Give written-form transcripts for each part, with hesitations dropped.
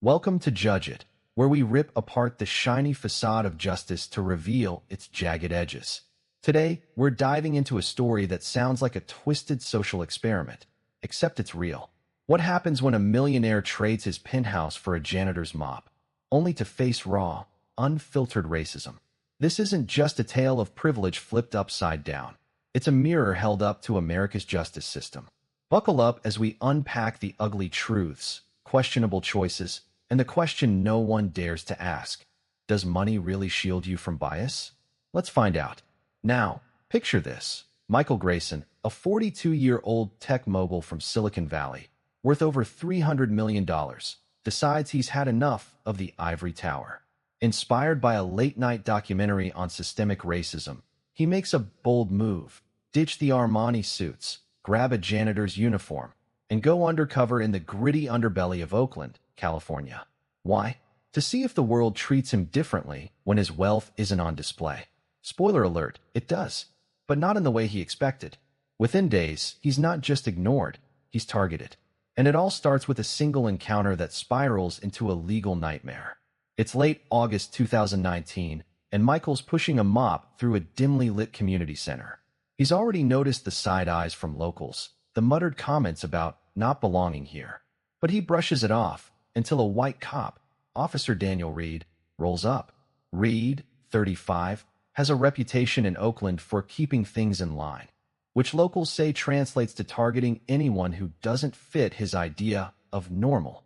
Welcome to Judge It, where we rip apart the shiny facade of justice to reveal its jagged edges. Today, we're diving into a story that sounds like a twisted social experiment, except it's real. What happens when a millionaire trades his penthouse for a janitor's mop, only to face raw, unfiltered racism? This isn't just a tale of privilege flipped upside down. It's a mirror held up to America's justice system. Buckle up as we unpack the ugly truths, questionable choices, and the question no one dares to ask. Does money really shield you from bias? Let's find out. Now, picture this. Michael Grayson, a 42-year-old tech mogul from Silicon Valley, worth over $300 million, decides he's had enough of the ivory tower. Inspired by a late-night documentary on systemic racism, he makes a bold move, ditch the Armani suits, grab a janitor's uniform, and go undercover in the gritty underbelly of Oakland, California. Why? To see if the world treats him differently when his wealth isn't on display. Spoiler alert, it does, but not in the way he expected. Within days, he's not just ignored, he's targeted. And it all starts with a single encounter that spirals into a legal nightmare. It's late August 2019, and Michael's pushing a mop through a dimly lit community center. He's already noticed the side eyes from locals, the muttered comments about not belonging here. But he brushes it off until a white cop, Officer Daniel Reed, rolls up. Reed, 35, has a reputation in Oakland for keeping things in line, which locals say translates to targeting anyone who doesn't fit his idea of normal.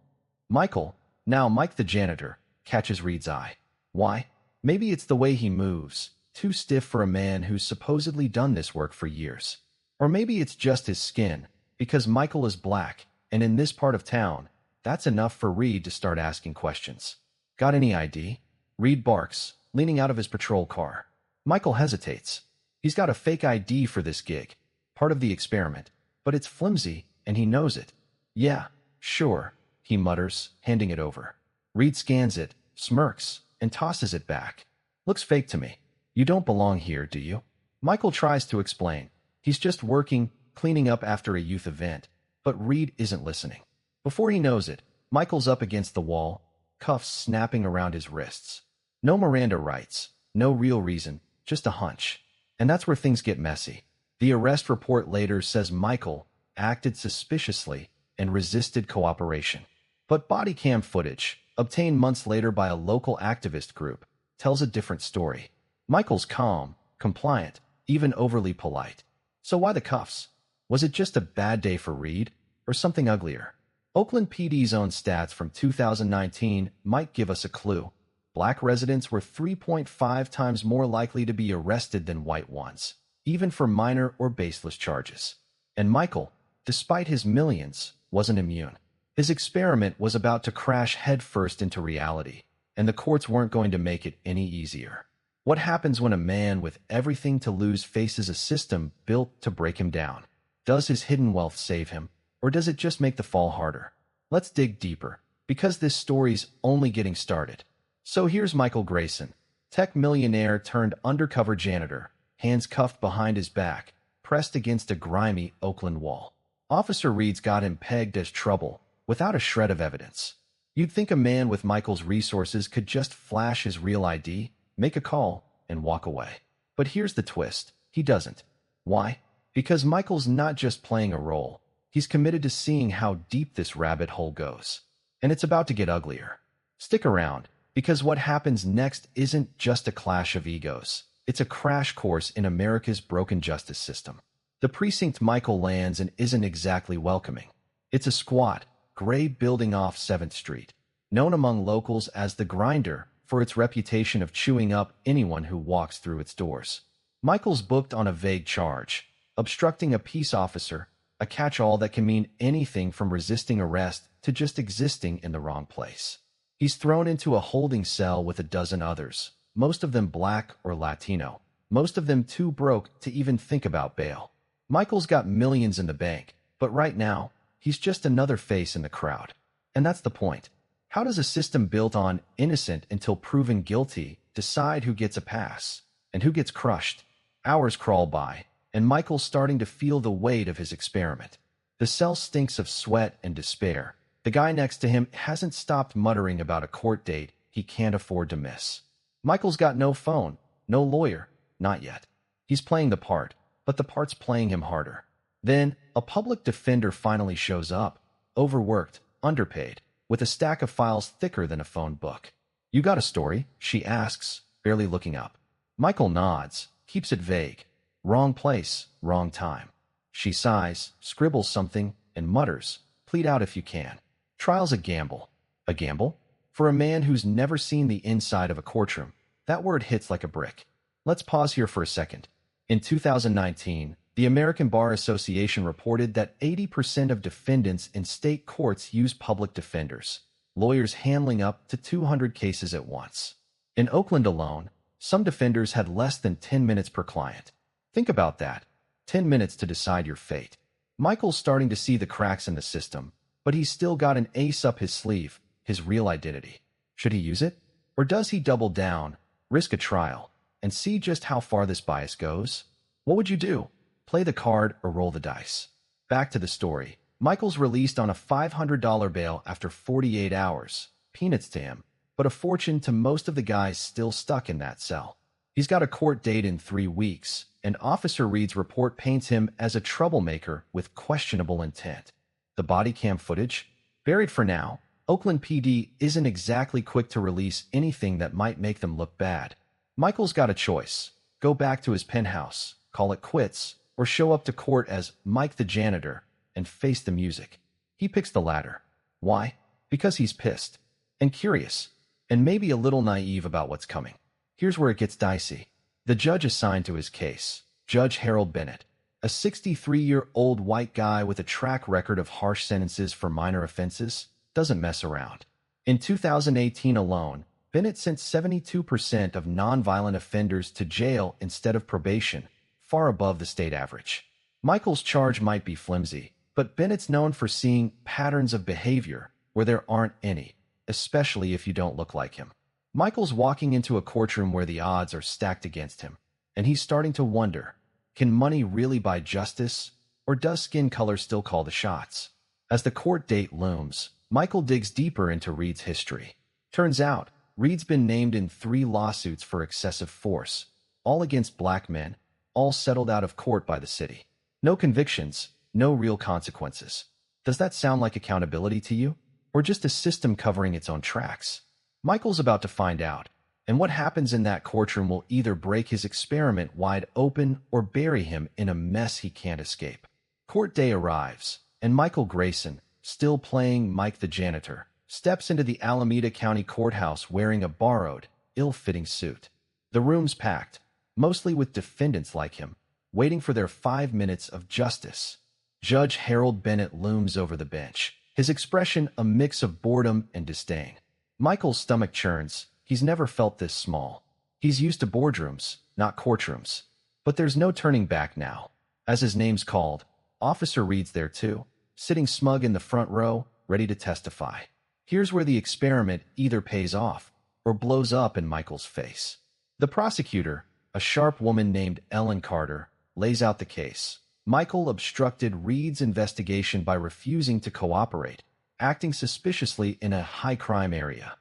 Michael, now Mike the janitor, catches Reed's eye. Why? Maybe it's the way he moves, too stiff for a man who's supposedly done this work for years. Or maybe it's just his skin, because Michael is black, and in this part of town, that's enough for Reed to start asking questions. Got any ID? Reed barks, leaning out of his patrol car. Michael hesitates. He's got a fake ID for this gig, part of the experiment, but it's flimsy, and he knows it. Yeah, sure, he mutters, handing it over. Reed scans it, smirks, and tosses it back. Looks fake to me. You don't belong here, do you? Michael tries to explain. He's just working, cleaning up after a youth event, but Reed isn't listening. Before he knows it, Michael's up against the wall, cuffs snapping around his wrists. No Miranda rights, no real reason, just a hunch. And that's where things get messy. The arrest report later says Michael acted suspiciously and resisted cooperation. But body cam footage, obtained months later by a local activist group, tells a different story. Michael's calm, compliant, even overly polite. So why the cuffs? Was it just a bad day for Reed, or something uglier? Oakland PD's own stats from 2019 might give us a clue. Black residents were 3.5 times more likely to be arrested than white ones, even for minor or baseless charges. And Michael, despite his millions, wasn't immune. His experiment was about to crash headfirst into reality, and the courts weren't going to make it any easier. What happens when a man with everything to lose faces a system built to break him down? Does his hidden wealth save him, or does it just make the fall harder? Let's dig deeper, because this story's only getting started. So here's Michael Grayson, tech millionaire turned undercover janitor, hands cuffed behind his back, pressed against a grimy Oakland wall. Officer Reed's got him pegged as trouble, without a shred of evidence. You'd think a man with Michael's resources could just flash his real ID, make a call, and walk away. But here's the twist. He doesn't. Why? Because Michael's not just playing a role. He's committed to seeing how deep this rabbit hole goes. And it's about to get uglier. Stick around, because what happens next isn't just a clash of egos. It's a crash course in America's broken justice system. The precinct Michael lands in isn't exactly welcoming. It's a squat, gray building off 7th Street, known among locals as the Grinder for its reputation of chewing up anyone who walks through its doors. Michael's booked on a vague charge, obstructing a peace officer, a catch-all that can mean anything from resisting arrest to just existing in the wrong place. He's thrown into a holding cell with a dozen others, most of them black or Latino, most of them too broke to even think about bail. Michael's got millions in the bank, but right now, he's just another face in the crowd. And that's the point. How does a system built on innocent until proven guilty decide who gets a pass and who gets crushed? Hours crawl by, and Michael's starting to feel the weight of his experiment. The cell stinks of sweat and despair. The The guy next to him hasn't stopped muttering about a court date he can't afford to miss. Michael's got no phone, no lawyer, not yet. He's playing the part, but the part's playing him harder. Then, a public defender finally shows up, overworked, underpaid, with a stack of files thicker than a phone book. "You got a story?" she asks, barely looking up. Michael nods, keeps it vague. "Wrong place, wrong time." She sighs, scribbles something, and mutters, "Plead out if you can." Trial's a gamble. A gamble? For a man who's never seen the inside of a courtroom, that word hits like a brick. Let's pause here for a second. In 2019, the American Bar Association reported that 80% of defendants in state courts use public defenders, lawyers handling up to 200 cases at once. In Oakland alone, some defenders had less than 10 minutes per client. Think about that. 10 minutes to decide your fate. Michael's starting to see the cracks in the system, but he's still got an ace up his sleeve, his real identity. Should he use it? Or does he double down, risk a trial, and see just how far this bias goes? What would you do? Play the card or roll the dice? Back to the story. Michael's released on a $500 bail after 48 hours. Peanuts to him, but a fortune to most of the guys still stuck in that cell. He's got a court date in 3 weeks, and Officer Reed's report paints him as a troublemaker with questionable intent. The body cam footage? Buried for now, Oakland PD isn't exactly quick to release anything that might make them look bad. Michael's got a choice. Go back to his penthouse, call it quits, or show up to court as Mike the Janitor and face the music. He picks the latter. Why? Because he's pissed and curious, and maybe a little naive about what's coming. Here's where it gets dicey. The judge assigned to his case, Judge Harold Bennett, a 63-year-old white guy with a track record of harsh sentences for minor offenses, doesn't mess around. In 2018 alone, Bennett sent 72% of nonviolent offenders to jail instead of probation, far above the state average. Michael's charge might be flimsy, but Bennett's known for seeing patterns of behavior where there aren't any, especially if you don't look like him. Michael's walking into a courtroom where the odds are stacked against him, and he's starting to wonder, can money really buy justice, or does skin color still call the shots? As the court date looms, Michael digs deeper into Reed's history. Turns out, Reed's been named in 3 lawsuits for excessive force, all against black men, all settled out of court by the city. No convictions, no real consequences. Does that sound like accountability to you? Or just a system covering its own tracks? Michael's about to find out, and what happens in that courtroom will either break his experiment wide open or bury him in a mess he can't escape. Court day arrives, and Michael Grayson, still playing Mike the Janitor, steps into the Alameda County Courthouse wearing a borrowed, ill-fitting suit. The room's packed, mostly with defendants like him, waiting for their 5 minutes of justice. Judge Harold Bennett looms over the bench, his expression a mix of boredom and disdain. Michael's stomach churns. He's never felt this small. He's used to boardrooms, not courtrooms. But there's no turning back now. As his name's called, Officer Reed's there too, sitting smug in the front row, ready to testify. Here's where the experiment either pays off or blows up in Michael's face. The prosecutor, a sharp woman named Ellen Carter, lays out the case. Michael obstructed Reed's investigation by refusing to cooperate, acting suspiciously in a high-crime area.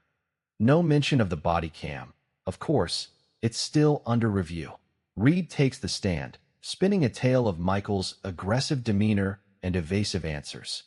No mention of the body cam. Of course, it's still under review. Reed takes the stand, spinning a tale of Michael's aggressive demeanor and evasive answers.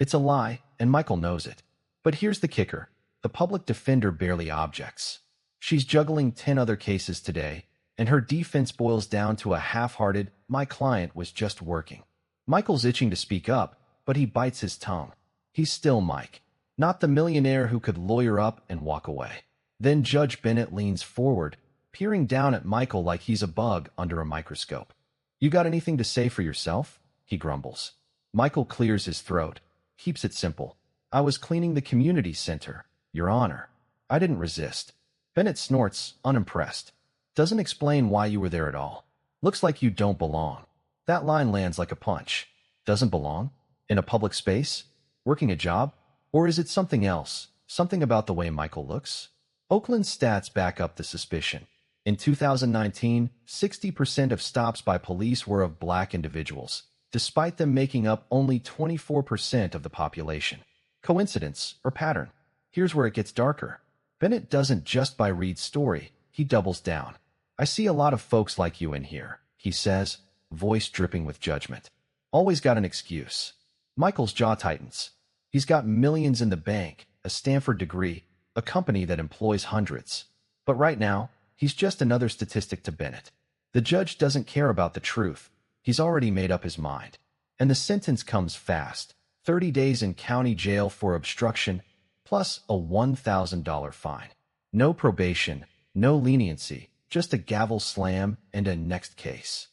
It's a lie, and Michael knows it. But here's the kicker. The public defender barely objects. She's juggling 10 other cases today, and her defense boils down to a half-hearted, "My client was just working." Michael's itching to speak up, but he bites his tongue. He's still Mike, not the millionaire who could lawyer up and walk away. Then Judge Bennett leans forward, peering down at Michael like he's a bug under a microscope. "You got anything to say for yourself?" he grumbles. Michael clears his throat, keeps it simple. "I was cleaning the community center, Your Honor. I didn't resist." Bennett snorts, unimpressed. "Doesn't explain why you were there at all. Looks like you don't belong." That line lands like a punch. Doesn't belong? In a public space? Working a job? Or is it something else? Something about the way Michael looks? Oakland's stats back up the suspicion. In 2019, 60% of stops by police were of black individuals, despite them making up only 24% of the population. Coincidence or pattern? Here's where it gets darker. Bennett doesn't just buy Reed's story, he doubles down. I see a lot of folks like you in here, he says, voice dripping with judgment. Always got an excuse. Michael's jaw tightens. He's got millions in the bank, a Stanford degree, a company that employs hundreds. But right now, he's just another statistic to Bennett. The judge doesn't care about the truth. He's already made up his mind. And the sentence comes fast. 30 days in county jail for obstruction, plus a $1,000 fine. No probation, no leniency, just a gavel slam and a next case.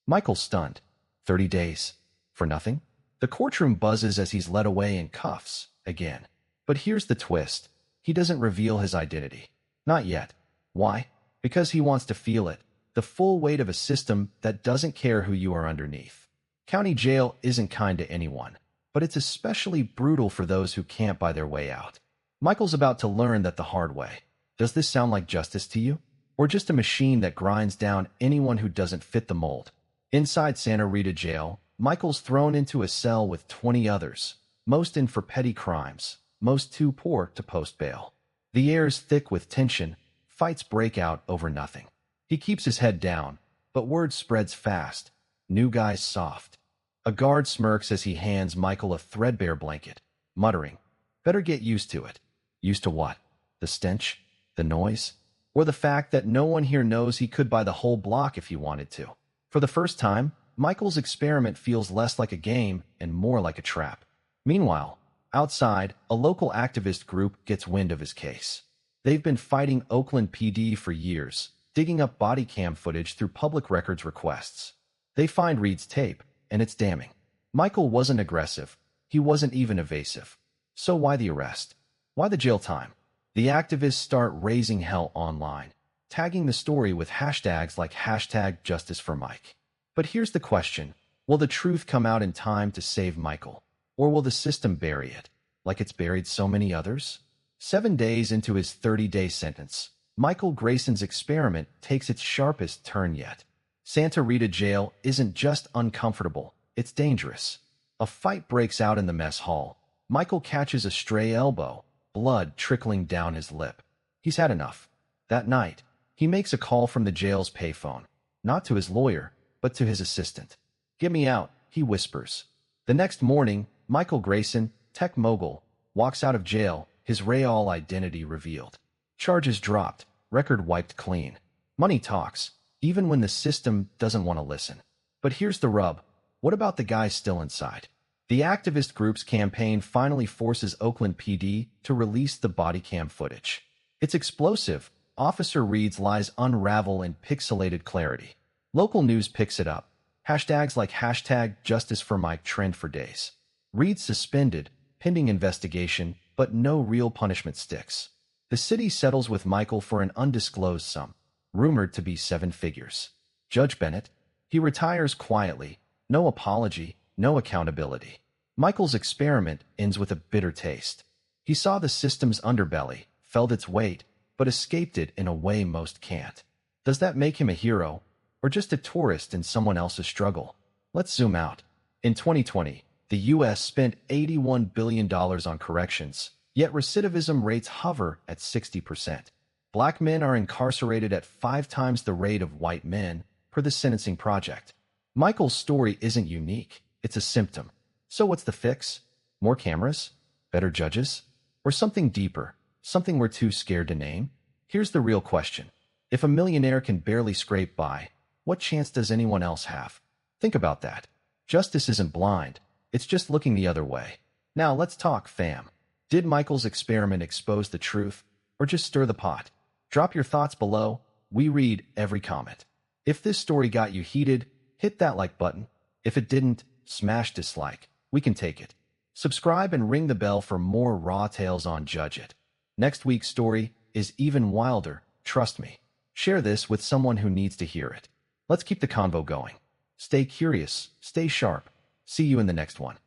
Michael's stunned. 30 days. For nothing? The courtroom buzzes as he's led away in cuffs, again. But here's the twist. He doesn't reveal his identity. Not yet. Why? Because he wants to feel it. The full weight of a system that doesn't care who you are underneath. County jail isn't kind to anyone, but it's especially brutal for those who can't buy their way out. Michael's about to learn that the hard way. Does this sound like justice to you? Or just a machine that grinds down anyone who doesn't fit the mold? Inside Santa Rita jail, Michael's thrown into a cell with 20 others, most in for petty crimes, most too poor to post bail. The air's thick with tension, fights break out over nothing. He keeps his head down, but word spreads fast. New guy's soft. A guard smirks as he hands Michael a threadbare blanket, muttering, "Better get used to it." Used to what? The stench? The noise? Or the fact that no one here knows he could buy the whole block if he wanted to? For the first time, Michael's experiment feels less like a game and more like a trap. Meanwhile, outside, a local activist group gets wind of his case. They've been fighting Oakland PD for years, digging up body cam footage through public records requests. They find Reed's tape, and it's damning. Michael wasn't aggressive. He wasn't even evasive. So why the arrest? Why the jail time? The activists start raising hell online, tagging the story with hashtags like #JusticeForMike. But here's the question. Will the truth come out in time to save Michael? Or will the system bury it, like it's buried so many others? 7 days into his 30-day sentence, Michael Grayson's experiment takes its sharpest turn yet. Santa Rita jail isn't just uncomfortable, it's dangerous. A fight breaks out in the mess hall. Michael catches a stray elbow, blood trickling down his lip. He's had enough. That night, he makes a call from the jail's payphone, not to his lawyer, but to his assistant. "Get me out," he whispers. The next morning, Michael Grayson, tech mogul, walks out of jail, his real identity revealed. Charges dropped, record wiped clean. Money talks, even when the system doesn't want to listen. But here's the rub. What about the guys still inside? The activist group's campaign finally forces Oakland PD to release the body cam footage. It's explosive. Officer Reed's lies unravel in pixelated clarity. Local news picks it up. Hashtags like #JusticeForMike trend for days. Reed's suspended, pending investigation, but no real punishment sticks. The city settles with Michael for an undisclosed sum, rumored to be 7 figures. Judge Bennett, he retires quietly, no apology, no accountability. Michael's experiment ends with a bitter taste. He saw the system's underbelly, felt its weight, but escaped it in a way most can't. Does that make him a hero, or just a tourist in someone else's struggle? Let's zoom out. In 2020, the U.S. spent $81 billion on corrections, yet recidivism rates hover at 60%. Black men are incarcerated at 5 times the rate of white men, per the Sentencing Project. Michael's story isn't unique, it's a symptom. So what's the fix? More cameras? Better judges? Or something deeper, something we're too scared to name? Here's the real question. If a millionaire can barely scrape by, what chance does anyone else have? Think about that. Justice isn't blind, it's just looking the other way. Now let's talk, fam. Did Michael's experiment expose the truth, or just stir the pot? Drop your thoughts below. We read every comment. If this story got you heated, hit that like button. If it didn't, smash dislike. We can take it. Subscribe and ring the bell for more raw tales on Judge It. Next week's story is even wilder, trust me. Share this with someone who needs to hear it. Let's keep the convo going. Stay curious, stay sharp. See you in the next one.